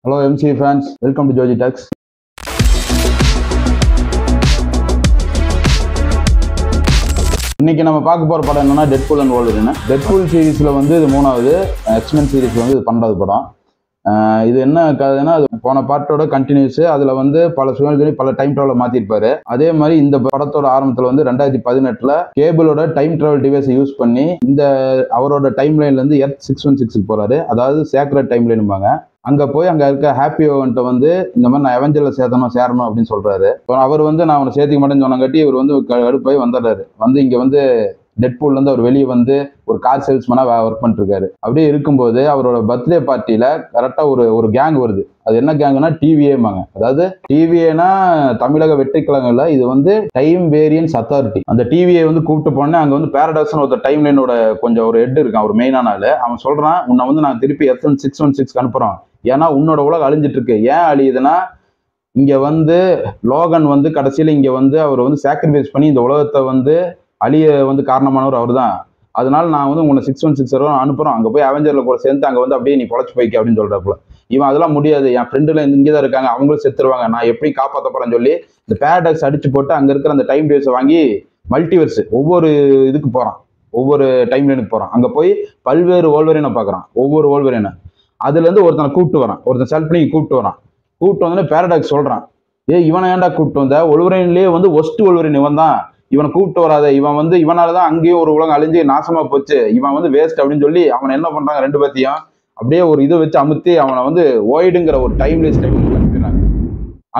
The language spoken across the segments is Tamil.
Hello MC fans, welcome to Joji Talks. இன்னைக்கு நம்ம பார்க்க போற படம் என்னன்னா டெட்பூல் அண்ட் வோல்வரின். டெட்பூல் சீரிஸ்ல வந்து இது மூணாவது, எக்ஸ்மென் சீரிஸ்ல வந்து இது 12வது படம். இது என்ன கதைன்னா, அது போன பார்ட்டோட கண்டினியூஸ். அதுல வந்து பல சூழ்நிலை பல டைம் டிராவலை மாத்திருப்பாரு. அதே மாதிரி இந்த படத்தோட ஆரம்பத்துல வந்து 2018 கேபிளோட டைம் டிராவல் டிவைஸை யூஸ் பண்ணி இந்த அவரோட டைம் லைன்ல இருந்து எர்த் 616 போறாரு. அதாவது சேக்ரெட் டைம் லைன்பாங்க. அங்க போய் அங்க இருக்க ஹாப்பி ஓவன்ட்ட வந்து இந்த மாதிரி நான் அவெஞ்சர்ல சேரணும் அப்படின்னு சொல்றாரு. அவர் வந்து நான் அவனை சேர்த்துக்க மாட்டேன்னு சொன்னங்காட்டி இவர் வந்து கடுப்பாய் வந்துடுறாரு. வந்து இங்க வந்து டெட்பூல்ல இருந்து அவர் வெளியே வந்து ஒரு கார் சேல்ஸ்மேனா ஒர்க் பண்ணிட்டு இருக்காரு. அப்படியே இருக்கும்போது அவரோட பர்த்டே பார்ட்டியில கரெக்டா ஒரு கேங் வருது. அது என்ன கேங்குன்னா டிவிஏமாங்க. அதாவது டிவிஏனா தமிழக வெற்றி கழகங்கள்ல இது வந்து டைம் வேரியன்ஸ் அத்தாரிட்டி. அந்த டிவிஏ வந்து கூப்பிட்டு போனேன். அங்க வந்து பேரடாக்ஸ்னு ஒருத்தர் டைம் லைனோட கொஞ்சம் ஒரு ஹெட் இருக்கான், ஒரு மெயினான ஆளு. அவன் சொல்றான், உன்னை வந்து நான் திருப்பி எர்த் 616 அனுப்புறோம். ஏன்னா உன்னோட உலகம் அழிஞ்சிட்டு இருக்கு. ஏன் அழியுதுன்னா, இங்க வந்து லோகன் வந்து கடைசியில இங்க வந்து அவர் வந்து சாக்ரிஃபைஸ் பண்ணி இந்த உலகத்தை வந்து அழிய வந்து காரணமானவர் அவர் தான். அதனால நான் வந்து உங்களை 616 அனுப்புறோம். அங்க போய் அவெஞ்சர்ல கூட சேர்ந்து அங்க வந்து அப்படியே நீ பொழைச்சு போய்க்க அப்படின்னு சொல்றாப்புல. இவன் அதெல்லாம் முடியாது, என் ஃப்ரெண்டுல இங்கதான் இருக்காங்க, அவங்களும் செத்துருவாங்க, நான் எப்படி காப்பாற்ற போறேன்னு சொல்லி இந்த பேரடாக்ஸ் அடிச்சு போட்டு அங்க இருக்கிற அந்த டைம் டேஸை வாங்கி மல்டிவர்ஸ் ஒவ்வொரு இதுக்கு போறான், ஒவ்வொரு டைம் லைனுக்கு போறான். அங்க போய் பல்வேறு வோல்வரினை பாக்குறான். ஒவ்வொரு வோல்வரினை அதுல இருந்து ஒருத்தனை கூப்பிட்டு வரான், ஒருத்தன் செலக்ட் பண்ணி கூப்பிட்டு வரான். கூப்பிட்டு வந்தோடனே பேரடாக்ஸ் சொல்றான், இவனை ஏன்டா கூப்பிட்டு வந்த, வோல்வரின்லயே வந்து ஒஸ்ட் வோல்வரின் இவன் தான், இவனை கூப்பிட்டு வராத, இவன் வந்து இவனாலதான் அங்கேயும் ஒரு உலகம் அழிஞ்சு நாசமா போச்சு, இவன் வந்து வேஸ்ட் அப்படின்னு சொல்லி அவனை என்ன பண்றாங்க, ரெண்டு பேத்தையும் அப்படியே ஒரு இதை வச்சு அமுத்தி அவனை வந்து ஓய்டுங்கிற ஒரு டைம்லெஸ் டைம் அனுப்பிடுறாங்க.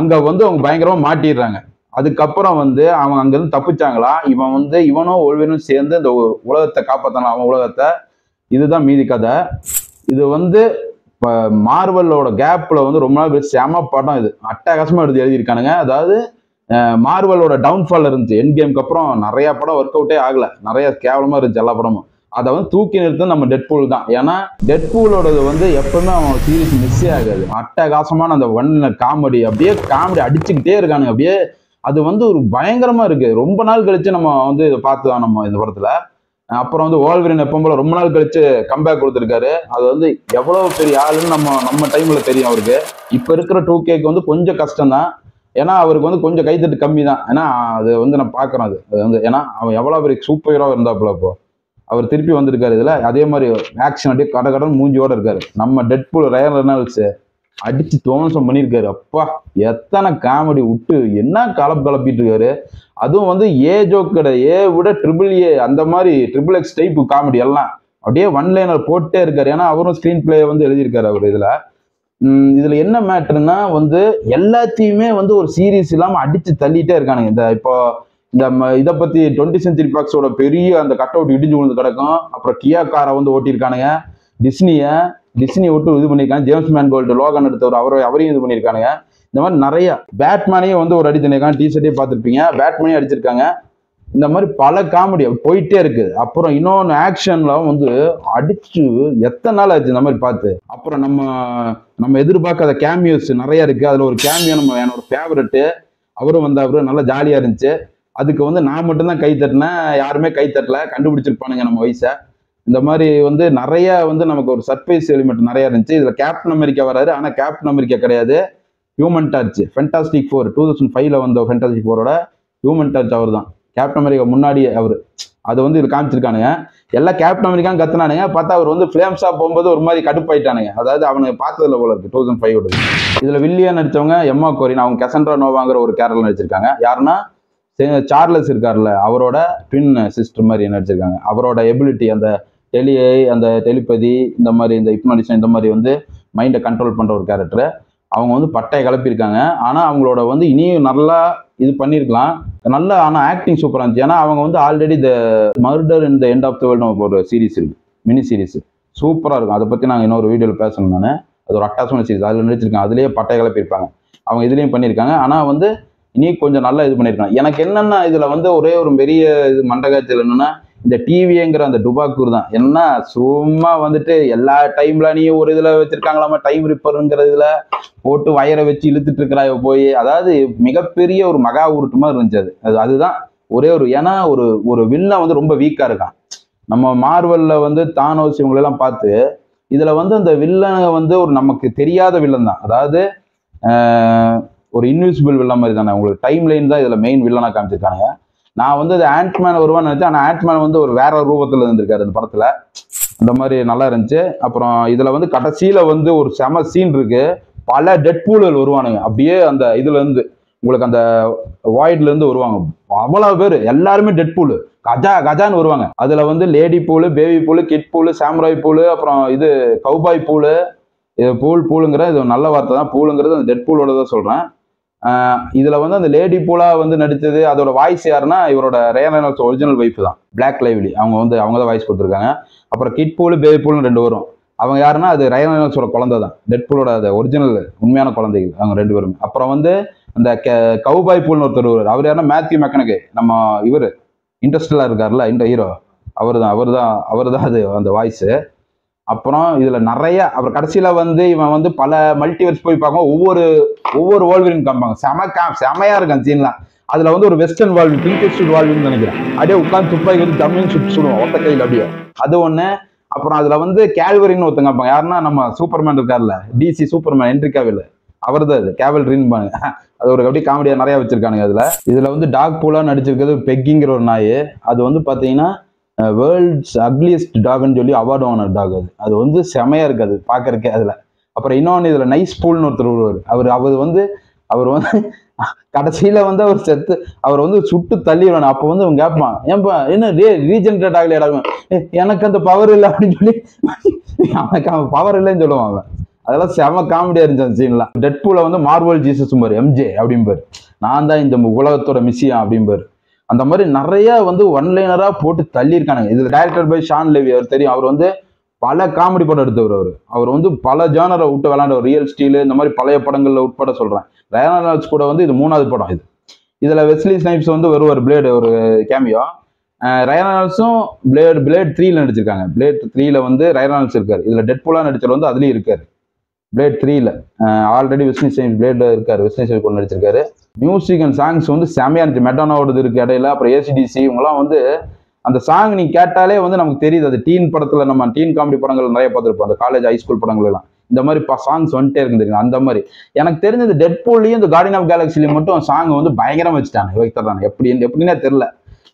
அங்க வந்து அவங்க பயங்கரமா மாட்டிடுறாங்க. அதுக்கப்புறம் வந்து அவன் அங்கிருந்து தப்பிச்சாங்களா, இவன் வந்து இவனும் வோல்வரினும் சேர்ந்து இந்த உலகத்தை காப்பாத்தானா, அவன் உலகத்தை. இதுதான் மீதி கதை. இது வந்து இப்போ மார்வலோட கேப்ல வந்து ரொம்ப நாள் செம படம். இது அட்டகாசமா எழுதியிருக்கானுங்க. அதாவது மார்வலோட டவுன்ஃபால் இருந்துச்சு, எண்ட் கேமுக்கு அப்புறம் நிறைய படம் ஒர்க் அவுட்டே ஆகல, நிறைய கேவலமா இருந்துச்சு எல்லா படமும். அதை வந்து தூக்கி நிறுத்த நம்ம டெட்பூல் தான். ஏன்னா டெட்பூலோடது வந்து எப்பவுமே அவன் சீரிஸ் மிஸ்ஸே ஆகாது. அட்டகாசமான அந்த காமெடி, அப்படியே காமெடி அடிச்சுக்கிட்டே இருக்கானுங்க அப்படியே. அது வந்து ஒரு பயங்கரமா இருக்கு. ரொம்ப நாள் கழிச்சு நம்ம வந்து இதை பார்த்துதான் நம்ம இந்த படத்துல. அப்புறம் வந்து வோல்வரின் எப்பவும் போல ரொம்ப நாள் கழிச்சு கம்பேக் கொடுத்துருக்காரு. அது வந்து எவ்வளவு பெரிய ஆளுன்னு நம்ம டைம்ல தெரியும் அவருக்கு. இப்ப இருக்கிற 2Kக்கு வந்து கொஞ்சம் கஷ்டம் தான். ஏன்னா அவருக்கு வந்து கொஞ்சம் கைத்தட்டு கம்மி தான். ஏன்னா அது வந்து நான் பாக்குறேன். அது வந்து ஏன்னா அவன் எவ்வளவு பெரிய சூப்பர் ஹீரோ இருந்தாப்புல. இப்போ அவர் திருப்பி வந்திருக்காரு இதுல. அதே மாதிரி ஆக்ஷன் அப்படியே கடன் மூஞ்சியோட இருக்காரு. நம்ம டெட்பூல் ரயன் ரெனால்ட்ஸ் அடிச்சு துவம்சம் பண்ணியிருக்காரு. அப்பா எத்தனை காமெடி விட்டு என்ன கலப்பிட்டு இருக்காரு. அதுவும் வந்து ஜோக்கட விட ட்ரிபிள் அந்த மாதிரி XXX டைப் காமெடி எல்லாம் அப்படியே ஒன் லைனர் போட்டே இருக்காரு. ஏன்னா அவரும் ஸ்கிரீன் பிளே வந்து எழுதியிருக்காரு அவர் இதுல. இதுல என்ன மேட்டர்னா வந்து எல்லாத்தையுமே வந்து ஒரு சீரீஸ் இல்லாம அடிச்சு தள்ளிட்டே இருக்கானுங்க. இந்த இப்போ இந்த இதை பத்தி 20th Century Foxோட பெரிய அந்த கட் அவுட் இடிஞ்சு விழுந்து கிடக்கும். அப்புறம் கியா காரை வந்து ஓட்டியிருக்கானுங்க. டிஸ்னி விட்டு இது பண்ணியிருக்காங்க. ஜேம்ஸ் மேன்கோல்டு லோகன் எடுத்தவர் அவரையும் இது பண்ணியிருக்கானுங்க. இந்த மாதிரி நிறைய பேட்மேனையும் வந்து ஒரு அடி தண்ணியிருக்காங்க. டிஷர்ட்டே பார்த்துருப்பீங்க, பேட்மேனையும் அடிச்சிருக்காங்க. இந்த மாதிரி பல காமெடி போயிட்டே இருக்கு. அப்புறம் இன்னொன்று ஆக்ஷன்ல வந்து அடிச்சு எத்தனை நாள் ஆச்சு இந்த மாதிரி பார்த்து. அப்புறம் நம்ம எதிர்பார்க்காத கேமியோஸ் நிறைய இருக்கு. அதுல ஒரு கேமியோ நம்ம என்னோட ஃபேவரட்டு, அவரும் வந்து அவரு நல்லா ஜாலியா இருந்துச்சு. அதுக்கு வந்து நான் மட்டும்தான் கை தட்டினேன், யாருமே கை தட்டல, கண்டுபிடிச்சிருப்பானுங்க நம்ம வயசை. இந்த மாதிரி வந்து நிறைய வந்து நமக்கு ஒரு சர்ப்ரைஸ் எலிமெண்ட் நிறைய இருந்துச்சு. இதுல கேப்டன் அமெரிக்கா வராரு, ஆனா கேப்டன் அமெரிக்கா கிடையாது, ஹியூமன் டார்ச். ஃபென்டாஸ்டிக் 4 2005 வந்த ஃபென்டாஸ்டிக் 4ஓட ஹியூமன் டார்ச் அவர் தான். கேப்டன் அமெரிக்கா முன்னாடியே அவரு. அதை வந்து இது காமிச்சிருக்கானுங்க. எல்லாம் கேப்டன் அமெரிக்கான்னு கத்துனானுங்க. பார்த்தா அவர் வந்து ஃபிளேம்ஸா போகும்போது ஒரு மாதிரி கடுப்பாயிட்டானுங்க. அதாவது அவனுக்கு பார்த்ததுல போல இருக்கு 2005. இதுல வில்லியா நடிச்சவங்க எம்மா கோரின், அவங்க கெசன்ட்ரா நோவாங்கிற ஒரு கேரக்டர் நடிச்சிருக்காங்க. யாருன்னா சார்லஸ் இருக்காருல்ல, அவரோட ட்வின் சிஸ்டர் மாதிரி நடிச்சிருக்காங்க. அவரோட எபிலிட்டி அந்த அந்த டெலிபதி, இந்த மாதிரி இந்த ஹிப்னோடிசம், இந்த மாதிரி வந்து மைண்டை கண்ட்ரோல் பண்ற ஒரு கேரக்டர். அவங்க வந்து பட்டையை கிளப்பியிருக்காங்க. ஆனா அவங்களோட வந்து இனியும் நல்லா இது பண்ணியிருக்கலாம் நல்லா. ஆனா ஆக்டிங் சூப்பரா இருந்துச்சு. ஏன்னா அவங்க வந்து ஆல்ரெடி இந்த murder in the end of the world ஒரு சீரிஸ் இருக்கு, மினி சீரிஸ், சூப்பரா இருக்கும். அதை பத்தி நாங்கள் இன்னொரு வீடியோவில் பேசணும். நான் அது ஒரு அட்டாச்மெண்ட் சீரிஸ், அதில் நடிச்சிருக்கேன். அதுலேயே பட்டை கிளப்பியிருப்பாங்க. அவங்க இதுலேயும் பண்ணியிருக்காங்க. ஆனா வந்து இனி கொஞ்சம் நல்லா இது பண்ணியிருக்காங்க. எனக்கு என்னன்னா இதுல வந்து ஒரே ஒரு பெரிய இது மண்டகாய்ச்சல் என்னன்னா, இந்த டிவிங்கிற அந்த டுபாக்கூர் தான். என்ன சும்மா வந்துட்டு எல்லா டைம்ல நீ ஒரு இதுல வச்சிருக்காங்களாமா, டைம் ரிப்பருங்கிற இதுல போட்டு வயரை வச்சு இழுத்துட்டு இருக்கிறாய போய். அதாவது மிகப்பெரிய ஒரு மகா உருட்டு மாதிரி இருந்துச்சு அதுதான் ஒரே ஒரு. ஏன்னா ஒரு வில்லன் வந்து ரொம்ப வீக்கா இருக்கான். நம்ம மார்வல்ல வந்து தானோஸ் இவங்களெல்லாம் பார்த்து இதுல வந்து அந்த வில்லன் வந்து ஒரு நமக்கு தெரியாத வில்லன் தான். அதாவது ஒரு இன்விசிபிள் வில்லன் மாதிரி தானே. உங்களுக்கு டைம் லைன் தான் இதுல மெயின் வில்லனா காமிச்சிருக்காங்க. நான் வந்து அது ஆண்ட்மேன் வருவான்னு நினைச்சேன். ஆனா ஆண்ட்மேன் வந்து ஒரு வேற ரூபத்துல இருந்திருக்காரு இந்த படத்துல. அந்த மாதிரி நல்லா இருந்துச்சு. அப்புறம் இதுல வந்து கடைசியில வந்து ஒரு செம சீன் இருக்கு. பல டெட்பூல்கள் வருவானுங்க. அப்படியே அந்த இதுல இருந்து உங்களுக்கு அந்த வாய்ட்ல இருந்து வருவாங்க. அவ்வளவு பேர் எல்லாருமே டெட்பூல் கஜா கஜான்னு வருவாங்க. அதுல வந்து லேடி பூலு, பேபி பூலு, கிட் பூலு, சாம்ராய் பூலு, அப்புறம் இது கவுபாய் பூலு, இது பூலுங்கிற இது நல்ல வார்த்தை தான். பூலுங்கிறது அந்த டெட்பூலோட தான் சொல்றேன். இதுல வந்து அந்த லேடி பூலா வந்து நடித்தது, அதோட வாய்ஸ் யாருன்னா இவரோட ரயன் ரெனால்ட்ஸ் ஒரிஜினல் வைஃப் தான், பிளாக் லைவ்லி. அவங்க தான் வாய்ஸ் கொடுத்துருக்காங்க. அப்புறம் கிட் பூலு, பேபி பூல்னு 2 வரும். அவங்க யாருன்னா அது ரயன் ரெனால்ட்ஸோட குழந்தை தான், டெட்பூலோட அது ஒரிஜினல் உண்மையான குழந்தைகள் அவங்க 2 பேரும். அப்புறம் வந்து அந்த கவுபாய் பூல்னு ஒருத்தர் வருவார். அவர் யாருன்னா மேத்யூ மெக்கனகே, நம்ம இவர் இன்ட்ரெஸ்டெல்லாம் இருக்காருல்ல இந்த ஹீரோ, அவர் தான் அது அந்த வாய்ஸ். அப்புறம் இதுல நிறைய அப்புறம் கடைசியில வந்து இவன் வந்து பல மல்டிவர்ஸ் போய் பார்க்கும் ஒவ்வொரு வால்வரின் காமிப்பாங்க. செமையா இருக்கு அந்த சீன்லாம். அதுல வந்து ஒரு வெஸ்டர்ன் வால்வின், பிங்க் வால்வின்னு நினைக்கிறேன். அப்படியே உட்காந்து துப்பாக்கி வந்து தமிழ் சுடுவோம் ஒத்த கையில் அப்படியே, அது ஒண்ணு. அப்புறம் அதுல வந்து கேல்வரின்னு ஒருத்தங்க காமிப்பாங்க. யாருன்னா நம்ம சூப்பர்மேன் இருக்காருல்ல, டிசி சூப்பர்மேன் ஹென்ரி கேவில், அவர் தான் இது கேவல்ரின்னு பாங்க. அது ஒரு அப்படியே காமெடியா நிறைய வச்சிருக்கானுங்க. இதுல வந்து டாக் பூலா நடிச்சிருக்கிறது பெக்கிங்கிற ஒரு நாய். அது வந்து பாத்தீங்கன்னா வேர்ல்ட்ஸ் அக்லியஸ்ட் டாக்னு சொல்லி அவார்டு வாங்கின டாக். அது வந்து செமையா இருக்காது பாக்குறதுக்கு அதுல. அப்புறம் இன்னொன்னு இதுல நைஸ் பூல்னு ஒருத்தர் வருவார். அவர் வந்து கடைசியில வந்து அவர் செத்து அவர் வந்து சுட்டு தள்ளிடுவான். அப்போ வந்து அவன் கேட்பான், ஏன்பா என்ன ரீஜென்ரேட் ஆகலையா, எனக்கு அந்த பவர் இல்லை அப்படின்னு சொல்லி அவனுக்கு அவன் பவர் இல்லைன்னு சொல்லுவான் அவன். அதெல்லாம் செம காமெடியா இருந்துச்சு அந்த சீன்லாம். டெட்பூல வந்து மார்வல் ஜீசஸ் பாரு, எம்ஜே அப்படிம்பாரு, நான் தான் இந்த உலகத்தோட மிஸ்ஸியா அப்படிம்பாரு. அந்த மாதிரி நிறைய வந்து ஒன்லைனரா போட்டு தள்ளியிருக்கானுங்க. இதுல டைரக்டர் பை ஷான் லெவி, அவர் தெரியும். அவர் வந்து பல காமெடி படம் எடுத்தவர். அவர் வந்து பல ஜானரை விட்டு விளையாண்ட ரியல் ஸ்டீல் இந்த மாதிரி பழைய படங்கள்ல உட்பட சொல்றேன். ரயன் ரெனால்ட்ஸ் கூட வந்து இது 3வது படம். இதுல வெஸ்லி ஸ்னைப்ஸ் வந்து வருவார், பிளேடு ஒரு கேமியோ. ரயன் ரெனால்ட்ஸும் பிளேட் 3ல நடிச்சிருக்காங்க. பிளேட் 3ல வந்து ரயன் ரெனால்ட்ஸ் இருக்காரு. இதுல டெட்பூலா நடிச்சவர் வந்து அதுலயும் இருக்காரு. பிளேட் 3ல ஆல்ரெடி வெஸ்லி ஸ்னைப்ஸ் பிளேட்ல இருக்காரு, வெஸ்லி ஸ்னைப்ஸ் கூட நடிச்சிருக்காரு. மியூசிக் அண்ட் சாங்ஸ் வந்து செமையா இருந்துச்சு. மெட்டானோடது இருக்கு இடையில. அப்புறம் ஏசிடிசி இவங்கலாம் வந்து அந்த சாங் நீ கேட்டாலே வந்து நமக்கு தெரியுது அது டீன் படத்துல, நம்ம டீன் காமெடி படங்கள் நிறைய பார்த்துருப்போம், அந்த காலேஜ் ஹைஸ்கூல் படங்கள் எல்லாம் இந்த மாதிரி சாங்ஸ் வந்துட்டே இருக்கு தெரியுங்க. அந்த மாதிரி எனக்கு தெரிஞ்சது டெட்பூல்லையும் இந்த கார்டியன் ஆஃப் கேலக்சிலையும் மட்டும் சாங் வந்து பயங்கரமா வச்சுட்டாங்க. எப்படின்னே தெரியல.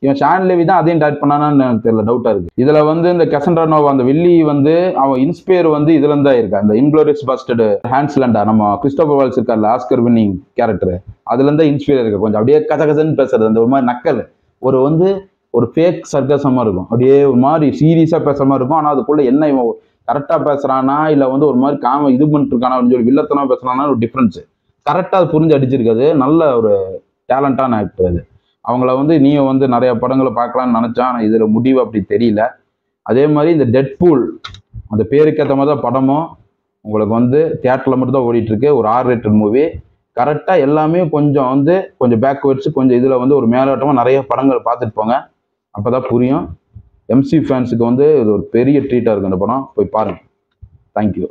இவன் ஷான் லெவி தான் அதையும் டைரக்ட் பண்ணானான்னு எனக்கு தெரியல, டவுட்டா இருக்கு. இதுல வந்து இந்த கசண்ட்ரா நோவா அந்த வில்லி வந்து அவன் இன்ஸ்பயர் வந்து இதுல இருந்தா இருக்கா, இந்த இன்க்ளோரியஸ் பாஸ்டர்ட் ஹான்ஸ்லண்டா, நம்ம கிறிஸ்டோபர் வால்ஸ் இருக்கார்ல ஆஸ்கர் வின்னிங் கேரக்டர், அதுல இருந்தா இன்ஸ்பயர் இருக்கு. கொஞ்சம் அப்படியே கசகசன்னு பேசுறது, அந்த ஒரு மாதிரி நக்கல், ஒரு ஃபேக் சர்க்கசமா இருக்கும். அப்படியே ஒரு மாதிரி சீரியஸா பேசுற மாதிரி இருக்கும். ஆனா அதுக்குள்ள என்ன இவன் கரெக்டா பேசுறானா இல்ல வந்து ஒரு மாதிரி இது பண்ணிட்டு இருக்கானா அப்படின்னு சொல்லி வில்லத்தனா பேசுறானா ஒரு டிஃபரன்ஸ் கரெக்டா அது புரிஞ்சு அடிச்சிருக்காது. நல்ல ஒரு டேலண்டான ஆக்டர் அது. அவங்கள வந்து நீ வந்து நிறைய படங்களை பார்க்கலாம்னு நினைச்சா, ஆனா இதுல முடிவு அப்படி தெரியல. அதே மாதிரி இந்த டெட்பூல் அந்த பேருக்கு ஏற்ற மாதிரி தான் படமும் உங்களுக்கு வந்து தியேட்டர்ல மட்டும் தான் ஓடிட்டு இருக்கு. ஒரு R-rated மூவி. கரெக்டா எல்லாமே கொஞ்சம் பேக்வேர்ட்ஸ், கொஞ்சம் இதுல வந்து ஒரு மேலோட்டமா நிறைய படங்கள் பார்த்துட்டு போங்க, அப்பதான் புரியும். MC ஃபேன்ஸுக்கு வந்து இது ஒரு பெரிய ட்ரீட்டா இருக்கும் இந்த படம், போய் பாருங்க. தேங்க்யூ.